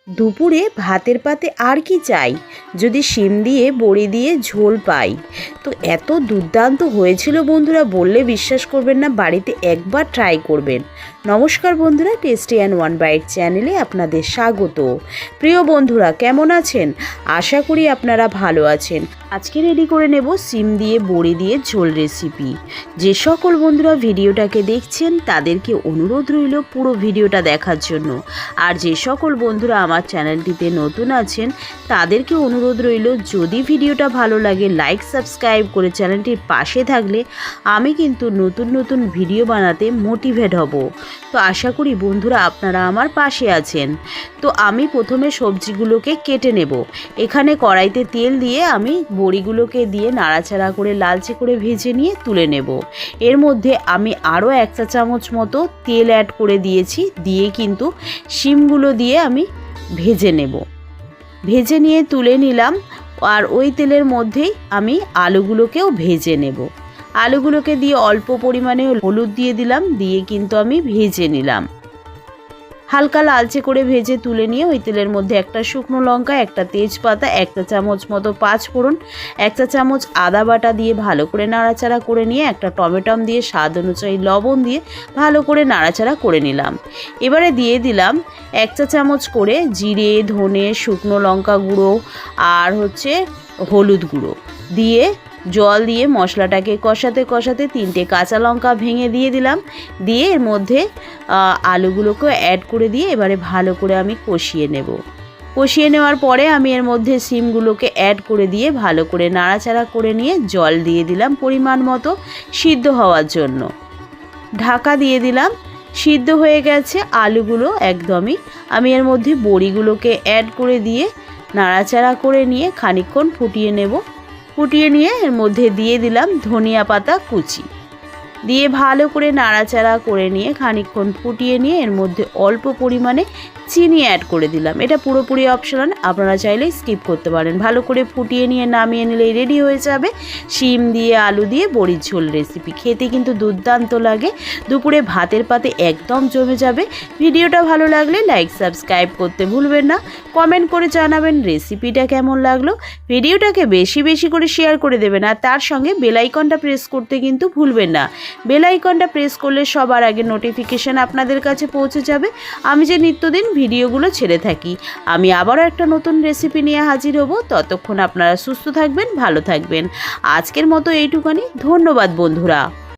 দুপুরে ভাতের পাতে আর কি চাই, যদি শিম দিয়ে বড়ি দিয়ে ঝোল পাই। তো এত দুর্দান্ত হয়েছিল বন্ধুরা, বললে বিশ্বাস করবেন না, বাড়িতে একবার ট্রাই করবেন। নমস্কার বন্ধুরা, টেস্টি অ্যান্ড ওয়ান বাইট চ্যানেলে আপনাদের স্বাগত। প্রিয় বন্ধুরা, কেমন আছেন? আশা করি আপনারা ভালো আছেন। আজকে রেডি করে নেব শিম দিয়ে বড়ি দিয়ে ঝোল রেসিপি। যে সকল বন্ধুরা ভিডিওটাকে দেখছেন তাদেরকে অনুরোধ রইল পুরো ভিডিওটা দেখার জন্য। আর যে সকল বন্ধুরা আমার চ্যানেলটিতে নতুন আছেন তাদেরকে অনুরোধ রইল, যদি ভিডিওটা ভালো লাগে লাইক সাবস্ক্রাইব করে চ্যানেলটির পাশে থাকলে আমি কিন্তু নতুন নতুন ভিডিও বানাতে মোটিভেট হব। তো আশা করি বন্ধুরা আপনারা আমার পাশে আছেন। তো আমি প্রথমে সবজিগুলোকে কেটে নেব। এখানে কড়াইতে তেল দিয়ে আমি বড়িগুলোকে দিয়ে নাড়াচাড়া করে লালচে করে ভেজে নিয়ে তুলে নেব। এর মধ্যে আমি আরও 1 চা চামচ মতো তেল অ্যাড করে দিয়েছি, দিয়ে কিন্তু শিমগুলো দিয়ে আমি ভেজে নেব। ভেজে নিয়ে তুলে নিলাম। আর ওই তেলের মধ্যেই আমি আলুগুলোকেও ভেজে নেব। আলুগুলোকে দিয়ে অল্প পরিমাণে হলুদ দিয়ে দিলাম, দিয়ে কিন্তু আমি ভেজে নিলাম। হালকা লালচে করে ভেজে তুলে নিয়ে ওই তেলের মধ্যে একটা শুকনো লঙ্কা, একটা তেজপাতা, 1 চা চামচ মতো 5 ফোড়ন, 1 চা চামচ আদা বাটা দিয়ে ভালো করে নাড়াচাড়া করে নিয়ে একটা টমেটো দিয়ে স্বাদ অনুযায়ী লবণ দিয়ে ভালো করে নাড়াচাড়া করে নিলাম। এবারে দিয়ে দিলাম 1 চা চামচ করে জিরে, ধনে, শুকনো লঙ্কা গুঁড়ো আর হলুদ গুঁড়ো দিয়ে জল দিয়ে মশলাটাকে কষাতে কষাতে 3টে কাঁচা লঙ্কা ভেঙে দিয়ে দিলাম। দিয়ে এর মধ্যে আলুগুলোকে অ্যাড করে দিয়ে এবারে ভালো করে আমি কষিয়ে নেব। কষিয়ে নেওয়ার পরে আমি এর মধ্যে শিমগুলোকে অ্যাড করে দিয়ে ভালো করে নাড়াচাড়া করে নিয়ে জল দিয়ে দিলাম পরিমাণ মতো সিদ্ধ হওয়ার জন্য। ঢাকা দিয়ে দিলাম। সিদ্ধ হয়ে গেছে আলুগুলো একদমই। আমি এর মধ্যে বড়িগুলোকে অ্যাড করে দিয়ে নাড়াচাড়া করে নিয়ে খানিকক্ষণ ফুটিয়ে নেব। ফুটিয়ে নিয়ে এর মধ্যে দিয়ে দিলাম ধনিয়া পাতা কুচি, দিয়ে ভালো করে নাড়াচাড়া করে নিয়ে খানিকক্ষণ ফুটিয়ে নিয়ে এর মধ্যে অল্প পরিমাণে চিনি অ্যাড করে দিলাম। এটা পুরোপুরি অপশনাল, আপনারা চাইলে স্কিপ করতে পারেন। ভালো করে ফুটিয়ে নিয়ে নামিয়ে নিলেই রেডি হয়ে যাবে শিম দিয়ে আলু দিয়ে বড়ির ঝোল রেসিপি। খেতে কিন্তু দুর্দান্ত লাগে, দুপুরে ভাতের পাতে একদম জমে যাবে। ভিডিওটা ভালো লাগলে লাইক সাবস্ক্রাইব করতে ভুলবেন না। কমেন্ট করে জানাবেন রেসিপিটা কেমন লাগলো। ভিডিওটাকে বেশি বেশি করে শেয়ার করে দেবেন, আর তার সঙ্গে বেল আইকনটা প্রেস করতে কিন্তু ভুলবেন না। বেল আইকনটা প্রেস করলে সবার আগে নোটিফিকেশান আপনাদের কাছে পৌঁছে যাবে আমি যে নিত্যদিন ভিডিওগুলো ছেড়ে থাকি। আমি আবারও একটা নতুন রেসিপি নিয়ে হাজির হব। ততক্ষণ আপনারা সুস্থ থাকবেন, ভালো থাকবেন। আজকের মতো এইটুখানি। ধন্যবাদ বন্ধুরা।